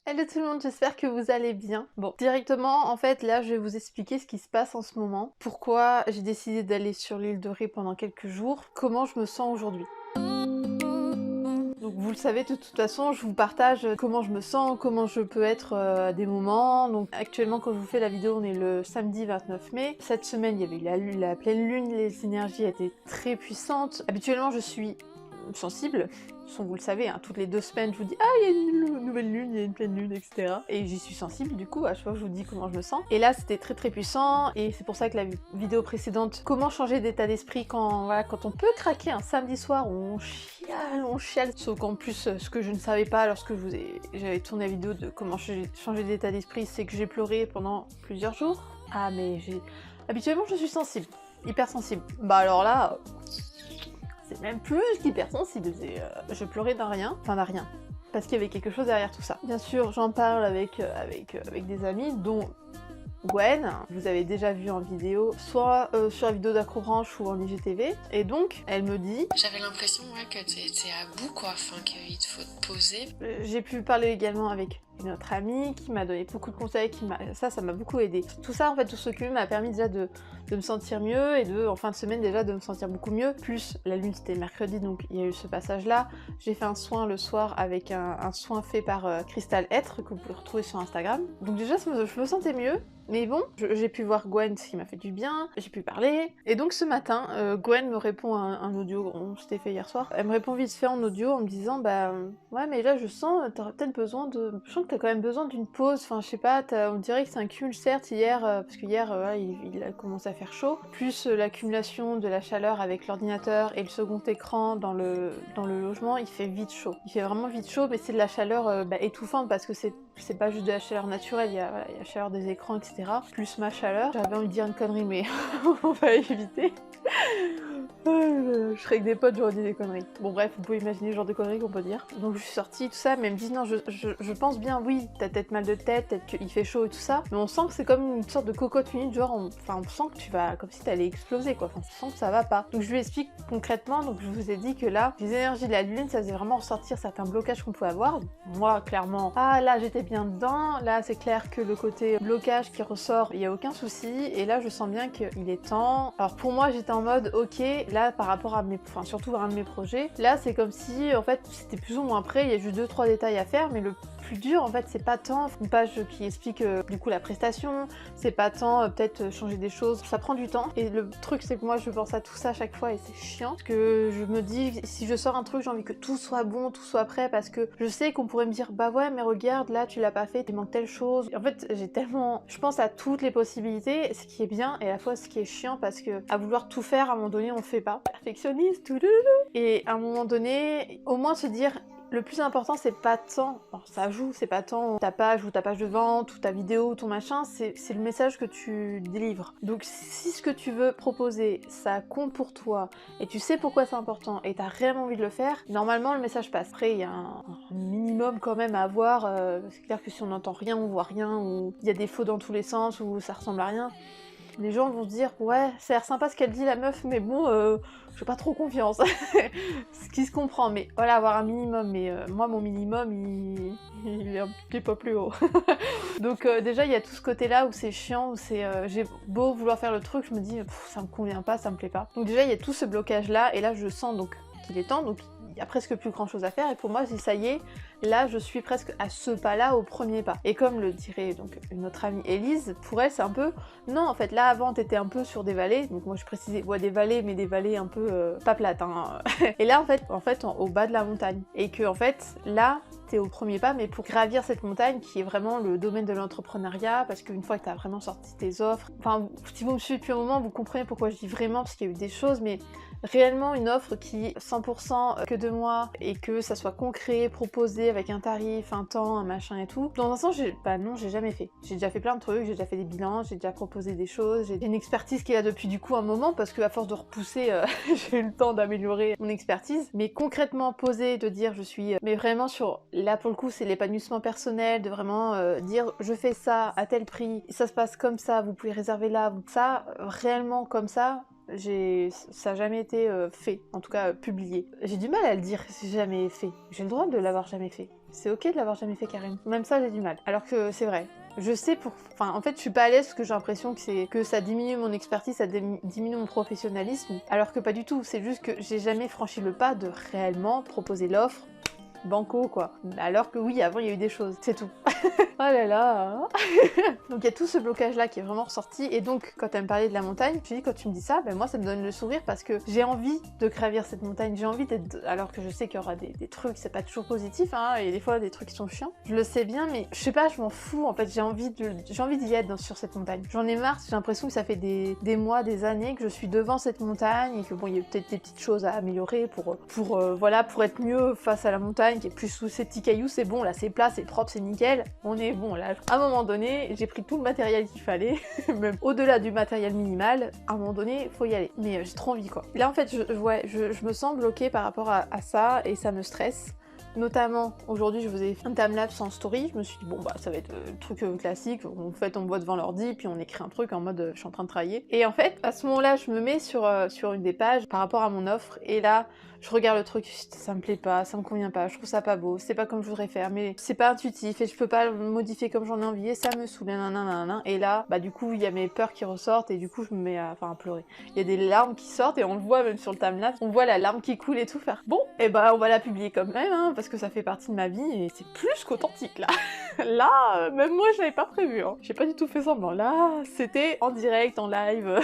Hello tout le monde, j'espère que vous allez bien. Bon, directement, en fait, là, je vais vous expliquer ce qui se passe en ce moment, pourquoi j'ai décidé d'aller sur l'île de Ré pendant quelques jours, comment je me sens aujourd'hui. Donc vous le savez, de toute façon, je vous partage comment je me sens, comment je peux être à des moments. Donc actuellement, quand je vous fais la vidéo, on est le samedi 29 mai. Cette semaine, il y avait eu la pleine lune, les énergies étaient très puissantes. Habituellement, je suis sensible. Vous le savez, hein, toutes les 2 semaines, je vous dis « Ah, il y a une nouvelle lune, il y a une pleine lune, etc. » Et j'y suis sensible, du coup, à chaque fois, je vous dis comment je me sens. Et là, c'était très très puissant, et c'est pour ça que la vidéo précédente, comment changer d'état d'esprit quand, voilà, quand on peut craquer un samedi soir où on chiale. Sauf qu'en plus, ce que je ne savais pas lorsque j'avais tourné la vidéo de comment changer d'état d'esprit, c'est que j'ai pleuré pendant plusieurs jours. Ah, mais habituellement, je suis sensible, hypersensible. Bah alors là... c'est même plus qu'hypersensible, je pleurais d'un rien, enfin d'un rien, parce qu'il y avait quelque chose derrière tout ça. Bien sûr, j'en parle avec des amis, dont Gwen, vous avez déjà vu en vidéo, soit sur la vidéo d'Acrobranche ou en IGTV, et donc elle me dit... J'avais l'impression que t'étais à bout quoi, enfin qu'il te faut te poser. J'ai pu parler également avec une autre amie qui m'a donné beaucoup de conseils, ça m'a beaucoup aidé. Tout ça, en fait, tout ce cumul m'a permis déjà de me sentir mieux et en fin de semaine déjà de me sentir beaucoup mieux. Plus la lune c'était mercredi, donc il y a eu ce passage là. J'ai fait un soin le soir avec un soin fait par Crystal Être que vous pouvez retrouver sur Instagram. Donc déjà je me sentais mieux. Mais bon, j'ai pu voir Gwen, ce qui m'a fait du bien, j'ai pu parler. Et donc ce matin, Gwen me répond à un audio, on s'était fait hier soir. Elle me répond vite fait en audio en me disant bah ouais mais là je sens, t'aurais peut-être besoin de... Je sens que t'as quand même besoin d'une pause, enfin je sais pas, on dirait que c'est un cumul certes hier, parce que hier voilà, il a commencé à faire chaud, plus l'accumulation de la chaleur avec l'ordinateur et le second écran dans le logement, il fait vite chaud. Il fait vraiment vite chaud, mais c'est de la chaleur étouffante parce que c'est pas juste de la chaleur naturelle, il y a la chaleur des écrans, etc. Plus ma chaleur. J'avais envie de dire une connerie, mais on va éviter. Je serais avec des potes, j'aurais dit des conneries. Bon bref, vous pouvez imaginer le genre de conneries qu'on peut dire. Donc je suis sortie, tout ça, mais elle me dit non, je pense bien, oui, t'as peut-être mal de tête, peut-être qu'il fait chaud et tout ça, mais on sent que c'est comme une sorte de cocotte minute, genre, on sent que tu vas, comme si t'allais exploser quoi, enfin, on sent que ça va pas. Donc je lui explique concrètement, donc je vous ai dit que là, les énergies de la lune, ça faisait vraiment ressortir certains blocages qu'on pouvait avoir. Moi, clairement, ah là j'étais bien dedans, là c'est clair que le côté blocage qui ressort, il y a aucun souci, et là je sens bien qu'il est temps. Alors pour moi, j'étais en mode, ok, là par rapport à surtout à un de mes projets, là c'est comme si en fait c'était plus ou moins prêt, il y a juste 2-3 détails à faire, mais le plus dur en fait c'est pas tant une page qui explique du coup la prestation, c'est pas tant peut-être changer des choses, ça prend du temps, et le truc c'est que moi je pense à tout ça à chaque fois et c'est chiant, parce que je me dis si je sors un truc j'ai envie que tout soit bon, tout soit prêt, parce que je sais qu'on pourrait me dire bah ouais mais regarde là tu l'as pas fait, il manque telle chose. En fait j'ai tellement, je pense à toutes les possibilités, ce qui est bien et à la fois ce qui est chiant, parce que à vouloir tout faire à un moment donné on fait pas. Perfectionniste, et à un moment donné au moins se dire le plus important c'est pas tant, alors ça joue, c'est pas tant ta page ou ta page de vente ou ta vidéo ou ton machin, c'est le message que tu délivres. Donc si ce que tu veux proposer ça compte pour toi et tu sais pourquoi c'est important et t'as réellement envie de le faire, normalement le message passe. Après il y a un minimum quand même à avoir, c'est clair que si on n'entend rien, on voit rien, ou il y a des faux dans tous les sens, ou ça ressemble à rien, les gens vont se dire ouais ça a l'air sympa ce qu'elle dit la meuf, mais bon j'ai pas trop confiance. Ce qui se comprend, mais voilà, avoir un minimum, mais moi mon minimum il est un petit peu plus haut. Donc déjà il y a tout ce côté là où c'est chiant, où c'est j'ai beau vouloir faire le truc, je me dis ça me convient pas, ça me plaît pas. Donc déjà il y a tout ce blocage là, et là je sens donc qu'il est temps, donc il y a presque plus grand chose à faire, et pour moi si ça y est, là je suis presque à ce pas là, au premier pas. Et comme le dirait donc une autre amie Élise, pour elle c'est un peu, non en fait là avant t'étais un peu sur des vallées, donc moi je précisais ouais, des vallées, mais des vallées un peu pas plates hein. Et là en fait au bas de la montagne, et que en fait là t'es au premier pas, mais pour gravir cette montagne qui est vraiment le domaine de l'entrepreneuriat, parce qu'une fois que t'as vraiment sorti tes offres, enfin si vous me suivez depuis un moment vous comprenez pourquoi je dis vraiment, parce qu'il y a eu des choses, mais réellement une offre qui est 100% que de moi, et que ça soit concret, proposé avec un tarif, un temps, un machin et tout. Dans un sens, non, j'ai jamais fait. J'ai déjà fait plein de trucs, j'ai déjà fait des bilans, j'ai déjà proposé des choses, j'ai une expertise qui est là depuis du coup un moment, parce que à force de repousser, j'ai eu le temps d'améliorer mon expertise. Mais concrètement poser, de dire je suis... mais vraiment sur... Là pour le coup c'est l'épanouissement personnel, de vraiment dire je fais ça à tel prix, ça se passe comme ça, vous pouvez réserver là, ça, réellement comme ça, ça n'a jamais été fait, en tout cas publié. J'ai du mal à le dire si j'ai jamais fait. J'ai le droit de l'avoir jamais fait. C'est ok de l'avoir jamais fait, Karim. Même ça, j'ai du mal. Alors que c'est vrai. Je sais Enfin, en fait, je suis pas à l'aise parce que j'ai l'impression que ça diminue mon expertise, ça diminue mon professionnalisme. Alors que pas du tout. C'est juste que j'ai jamais franchi le pas de réellement proposer l'offre banco, quoi. Alors que oui, avant, il y a eu des choses. C'est tout. Oh là là. Donc il y a tout ce blocage là qui est vraiment ressorti, et donc quand elle me parlait de la montagne, je me dis quand tu me dis ça, ben moi ça me donne le sourire parce que j'ai envie de gravir cette montagne, j'ai envie d'être, alors que je sais qu'il y aura des trucs, c'est pas toujours positif, hein, et des fois des trucs qui sont chiants, je le sais bien, mais je sais pas, je m'en fous en fait, j'ai envie d'y être sur cette montagne. J'en ai marre, j'ai l'impression que ça fait des mois, des années que je suis devant cette montagne et que bon, il y a peut-être des petites choses à améliorer pour être mieux face à la montagne qui est plus sous ces petits cailloux, c'est bon, là c'est plat, c'est propre, c'est nickel, on est bon là. À un moment donné, j'ai pris tout le matériel qu'il fallait, même au-delà du matériel minimal, à un moment donné, faut y aller. Mais j'ai trop envie, quoi. Là en fait, je me sens bloquée par rapport à ça, et ça me stresse. Notamment, aujourd'hui, je faisais un timelapse en story, je me suis dit, bon bah ça va être le truc classique, en fait on voit devant l'ordi, puis on écrit un truc en mode je suis en train de travailler. Et en fait, à ce moment-là, je me mets sur une des pages par rapport à mon offre, et là, je regarde le truc, ça me plaît pas, ça me convient pas, je trouve ça pas beau, c'est pas comme je voudrais faire, mais c'est pas intuitif, et je peux pas le modifier comme j'en ai envie, et ça me saoule, nanana. Et là, bah du coup, il y a mes peurs qui ressortent, et du coup, je me mets à pleurer. Il y a des larmes qui sortent, et on le voit même sur le timelapse, on voit la larme qui coule et tout, faire bon, et bah on va la publier quand même, hein, parce que ça fait partie de ma vie, et c'est plus qu'authentique, là. Là, même moi, je l'avais pas prévu, hein. J'ai pas du tout fait semblant. Là, c'était en direct, en live,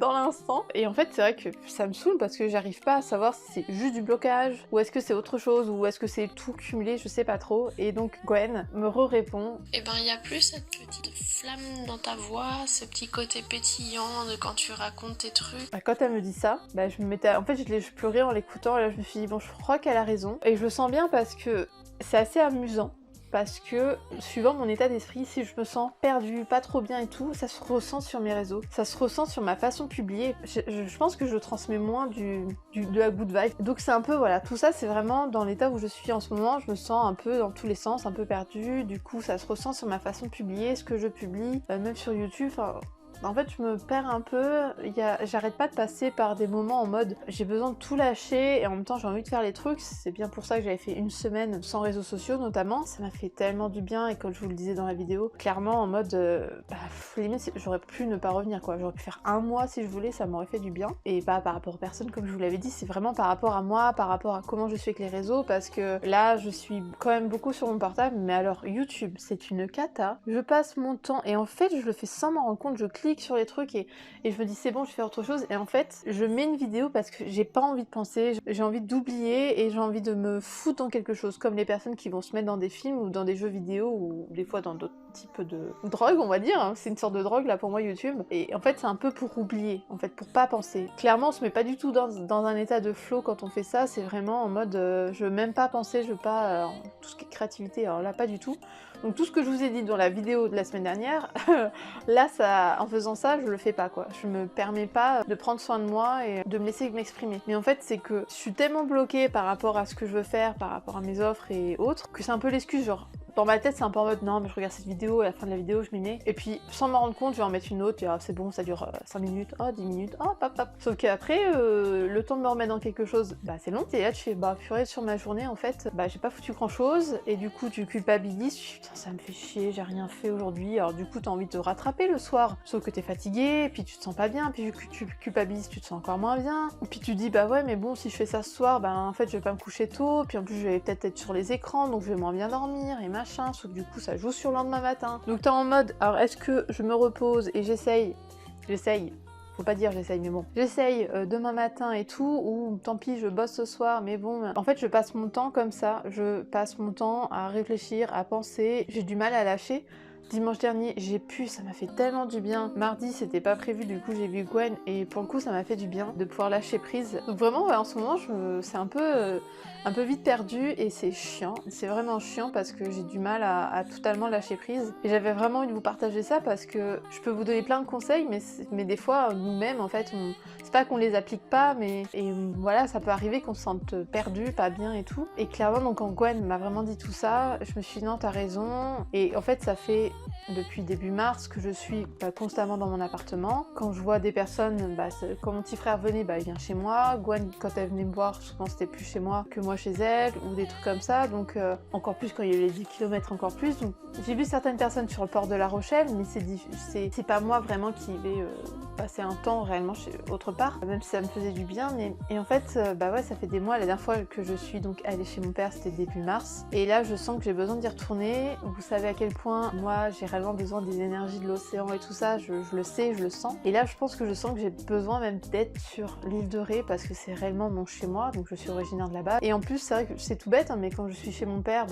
dans l'instant. Et en fait, c'est vrai que ça me saoule parce que j'arrive pas à savoir si c'est juste du blocage, ou est-ce que c'est autre chose, ou est-ce que c'est tout cumulé, je sais pas trop. Et donc, Gwen me répond. Eh ben, il y a plus cette petite flamme dans ta voix, ce petit côté pétillant de quand tu racontes tes trucs. Bah, quand elle me dit ça, bah, je me mettais... En fait, je pleurais en l'écoutant, et là, je me suis dit, bon, je crois qu'elle a raison. Et je le sens bien parce que c'est assez amusant. Parce que, suivant mon état d'esprit, si je me sens perdue, pas trop bien et tout, ça se ressent sur mes réseaux, ça se ressent sur ma façon de publier. Je pense que je transmets moins de la good vibe. Donc c'est un peu, voilà, tout ça c'est vraiment dans l'état où je suis en ce moment, je me sens un peu dans tous les sens, un peu perdue, du coup ça se ressent sur ma façon de publier, ce que je publie, même sur YouTube, enfin... En fait, je me perds un peu, j'arrête pas de passer par des moments en mode j'ai besoin de tout lâcher et en même temps j'ai envie de faire les trucs. C'est bien pour ça que j'avais fait une semaine sans réseaux sociaux notamment, ça m'a fait tellement du bien, et comme je vous le disais dans la vidéo, clairement en mode limite j'aurais pu ne pas revenir, quoi. J'aurais pu faire un mois si je voulais, ça m'aurait fait du bien, et pas par rapport aux personnes comme je vous l'avais dit, c'est vraiment par rapport à moi, par rapport à comment je suis avec les réseaux, parce que là je suis quand même beaucoup sur mon portable, mais alors YouTube c'est une cata, je passe mon temps, et en fait je le fais sans m'en rendre compte, je clique sur les trucs et je me dis c'est bon, je fais autre chose, et en fait je mets une vidéo parce que j'ai pas envie de penser, j'ai envie d'oublier, et j'ai envie de me foutre dans quelque chose, comme les personnes qui vont se mettre dans des films ou dans des jeux vidéo, ou des fois dans d'autres types de drogue, on va dire, hein. C'est une sorte de drogue là pour moi YouTube, et en fait c'est un peu pour oublier, en fait pour pas penser. Clairement on se met pas du tout dans un état de flow quand on fait ça, c'est vraiment en mode je veux même pas penser, je veux pas tout ce qui est créativité, alors là pas du tout. Donc tout ce que je vous ai dit dans la vidéo de la semaine dernière, là ça, en faisant ça, je le fais pas, quoi. Je me permets pas de prendre soin de moi et de me laisser m'exprimer. Mais en fait c'est que je suis tellement bloquée par rapport à ce que je veux faire, par rapport à mes offres et autres, que c'est un peu l'excuse, genre dans ma tête c'est un peu en mode non mais je regarde cette vidéo, et à la fin de la vidéo je m'y mets, et puis sans m'en rendre compte je vais en mettre une autre, et c'est bon, ça dure 5 minutes, 10 minutes, pap. Sauf qu'après le temps de me remettre dans quelque chose, bah c'est long, et là tu fais bah purée, sur ma journée en fait, bah j'ai pas foutu grand chose, et du coup tu culpabilises, putain ça me fait chier, j'ai rien fait aujourd'hui, alors du coup t'as envie de te rattraper le soir, sauf que t'es fatigué, puis tu te sens pas bien, puis tu culpabilises, tu te sens encore moins bien, puis tu dis bah ouais mais bon si je fais ça ce soir, bah en fait je vais pas me coucher tôt, puis en plus je vais peut-être être sur les écrans, donc je vais moins bien dormir, et machin, sauf que du coup ça joue sur le lendemain matin. Donc t'es en mode, alors est-ce que je me repose et j'essaye, faut pas dire j'essaye, mais bon, j'essaye demain matin et tout, ou tant pis je bosse ce soir, mais bon, en fait je passe mon temps comme ça, je passe mon temps à réfléchir, à penser, j'ai du mal à lâcher. Dimanche dernier, j'ai pu, ça m'a fait tellement du bien. Mardi, c'était pas prévu, du coup j'ai vu Gwen, et pour le coup ça m'a fait du bien de pouvoir lâcher prise. Donc vraiment, ouais, en ce moment, c'est un peu vite perdu, et c'est chiant. C'est vraiment chiant parce que j'ai du mal à totalement lâcher prise. Et j'avais vraiment envie de vous partager ça parce que je peux vous donner plein de conseils, mais des fois, nous-mêmes, en fait, c'est pas qu'on les applique pas, mais voilà, ça peut arriver qu'on se sente perdu, pas bien et tout. Et clairement, donc quand Gwen m'a vraiment dit tout ça, je me suis dit non, t'as raison. Et en fait, ça fait depuis début mars que je suis constamment dans mon appartement. Quand je vois des personnes, quand mon petit frère venait, il vient chez moi. Gwen, quand elle venait me voir, souvent c'était plus chez moi que moi chez elle, ou des trucs comme ça. Donc encore plus quand il y a eu les 10 km, encore plus. Donc j'ai vu certaines personnes sur le port de La Rochelle, mais c'est pas moi vraiment qui vais passer un temps réellement autre part, même si ça me faisait du bien. Et en fait, ouais, ça fait des mois. La dernière fois que je suis donc allée chez mon père, c'était début mars. Et là, je sens que j'ai besoin d'y retourner. Vous savez à quel point moi, j'ai réellement besoin des énergies de l'océan et tout ça. Je le sais, je le sens. Et là, je pense que je sens que j'ai besoin même d'être sur l'île de Ré parce que c'est réellement mon chez moi. Donc, je suis originaire de là-bas. Et en plus, c'est vrai que c'est tout bête, hein, mais quand je suis chez mon père,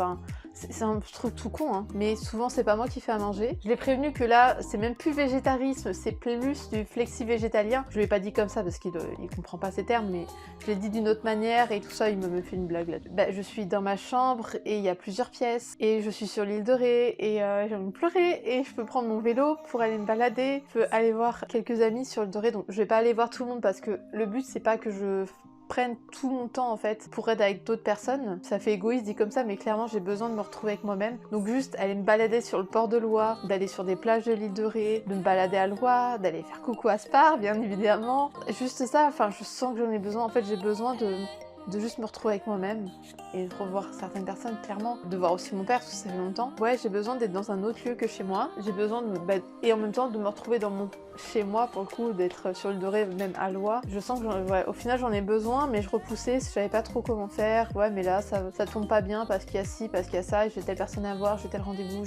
c'est un truc tout con, hein. Mais souvent, c'est pas moi qui fais à manger. Je l'ai prévenu que là, c'est même plus végétarisme, c'est plus du flexi-végétalien. Je lui ai pas dit comme ça parce qu'il comprend pas ces termes, mais je l'ai dit d'une autre manière et tout ça, il me fait une blague là-dessus. Je suis dans ma chambre et il y a plusieurs pièces et je suis sur l'île de Ré et j'ai envie de pleurer et je peux prendre mon vélo pour aller me balader. Je peux aller voir quelques amis sur l'île de Ré, donc je vais pas aller voir tout le monde parce que le but c'est pas que je prenne tout mon temps en fait pour être avec d'autres personnes. Ça fait égoïste dit comme ça, mais clairement j'ai besoin de me retrouver avec moi-même. Donc juste aller me balader sur le port de Loire, d'aller sur des plages de l'île de Ré, de me balader à Loire, d'aller faire coucou à Spar bien évidemment. Juste ça, je sens que j'en ai besoin. En fait j'ai besoin de juste me retrouver avec moi-même et de revoir certaines personnes, clairement. De voir aussi mon père, parce que ça fait longtemps. Ouais, j'ai besoin d'être dans un autre lieu que chez moi. J'ai besoin de et en même temps de me retrouver dans mon chez moi, pour le coup, d'être sur l'île de Ré, même à Loire. Je sens que au final j'en ai besoin, mais je repoussais, je savais pas trop comment faire. Ouais, mais là, ça tombe pas bien parce qu'il y a ci, parce qu'il y a ça, j'ai telle personne à voir, j'ai tel rendez-vous,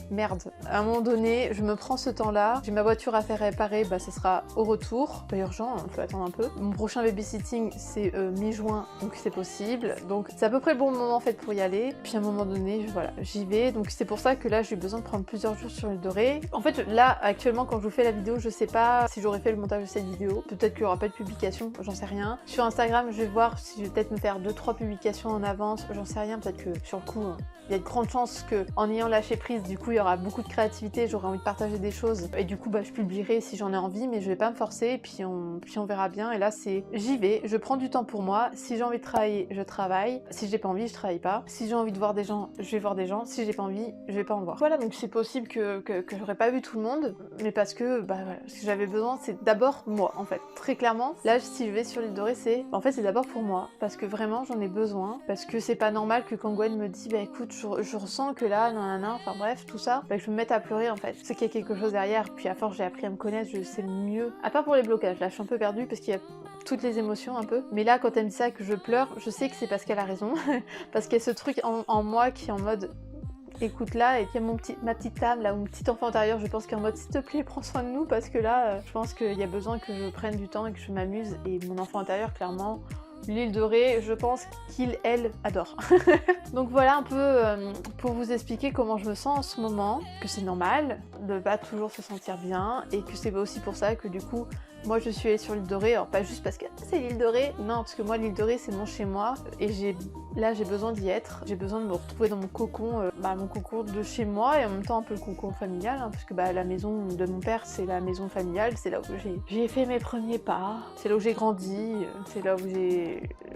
merde. À un moment donné, je me prends ce temps-là, j'ai ma voiture à faire réparer, ce sera au retour. Pas urgent, il faut attendre un peu. Mon prochain babysitting, c'est mi-juin, donc c'est possible. Donc c'est à peu près le bon moment en fait pour y aller. Puis à un moment donné, voilà, j'y vais. Donc c'est pour ça que là, j'ai besoin de prendre plusieurs jours sur l'île de Ré. En fait, là, actuellement, quand je vous fais la vidéo, je sais pas si j'aurais fait le montage de cette vidéo. Peut-être qu'il y aura pas de publication, j'en sais rien. Sur Instagram, je vais voir si je vais peut-être me faire 2-3 publications en avance, j'en sais rien. Peut-être que sur le coup, il y a de grandes chances que en ayant lâché prise, du coup, il y aura beaucoup de créativité, j'aurai envie de partager des choses. Et du coup, je publierai si j'en ai envie, mais je vais pas me forcer. Et puis on verra bien. Et là, c'est j'y vais, je prends du temps pour moi. Si j'ai envie de travailler, je travaille. Si j'ai pas envie, je travaille pas. Si j'ai envie de voir des gens, je vais voir des gens. Si j'ai pas envie, je vais pas en voir. Voilà, donc c'est possible que j'aurais pas vu tout le monde, mais parce que voilà, ce que j'avais besoin, c'est d'abord moi, en fait. Très clairement, là, si je vais sur l'île de Ré, c'est d'abord pour moi, parce que vraiment, j'en ai besoin, parce que c'est pas normal que quand Gwen me dit, écoute, je ressens que là, enfin bref, tout ça, que je me mette à pleurer, en fait. C'est qu'il y a quelque chose derrière, puis à force, j'ai appris à me connaître, je sais mieux. À part pour les blocages, là, je suis un peu perdue, parce qu'il y a toutes les émotions un peu. Mais là, quand elle me dit ça, que je pleure, je sais que c'est parce qu'elle a raison, parce qu'il y a ce truc en moi qui est en mode... Écoute là, et qu'il y a ma petite âme là, ou mon petit enfant intérieur, je pense qu'en mode s'il te plaît prends soin de nous parce que là je pense qu'il y a besoin que je prenne du temps et que je m'amuse, et mon enfant intérieur clairement, l'île de Ré, je pense elle adore. Donc voilà un peu pour vous expliquer comment je me sens en ce moment, que c'est normal de pas toujours se sentir bien et que c'est aussi pour ça que du coup moi je suis allée sur l'île de Ré, alors pas juste parce que c'est l'île de Ré, non, parce que moi l'île de Ré c'est mon chez moi et j'ai besoin d'y être, j'ai besoin de me retrouver dans mon cocon, mon cocon de chez moi et en même temps un peu le cocon familial, hein, parce que la maison de mon père c'est la maison familiale, c'est là où j'ai fait mes premiers pas, c'est là où j'ai grandi, c'est là où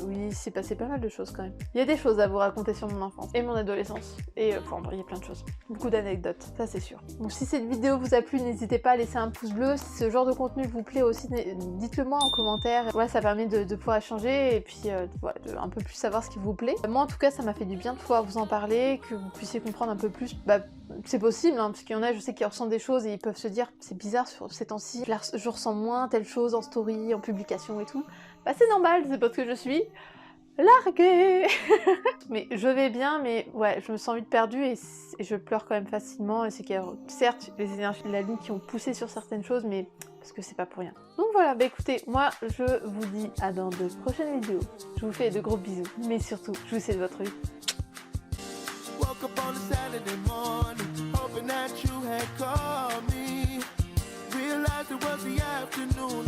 oui, c'est passé pas mal de choses quand même. Il y a des choses à vous raconter sur mon enfance et mon adolescence, et il y a plein de choses, beaucoup d'anecdotes, ça c'est sûr. Donc si cette vidéo vous a plu, n'hésitez pas à laisser un pouce bleu, si ce genre de contenu vous plaît aussi, dites-le moi en commentaire, ouais, ça permet de pouvoir échanger et puis de un peu plus savoir ce qui vous plaît. Moi en tout cas ça m'a fait du bien de pouvoir vous en parler, que vous puissiez comprendre un peu plus, c'est possible, hein, parce qu'il y en a, je sais qu'ils ressentent des choses et ils peuvent se dire c'est bizarre sur ces temps-ci, je ressens moins telle chose en story, en publication et tout. C'est normal, c'est parce que je suis larguée. Mais je vais bien, mais ouais, je me sens vite perdue et je pleure quand même facilement, et c'est qu'il y a certes les énergies de la lune qui ont poussé sur certaines choses, mais parce que c'est pas pour rien. Donc voilà, écoutez, moi je vous dis à dans de prochaines vidéos. Je vous fais de gros bisous, mais surtout, je vous souhaite votre vie. Woke up on a Saturday morning, hoping that you had called me. Realized it was the afternoon.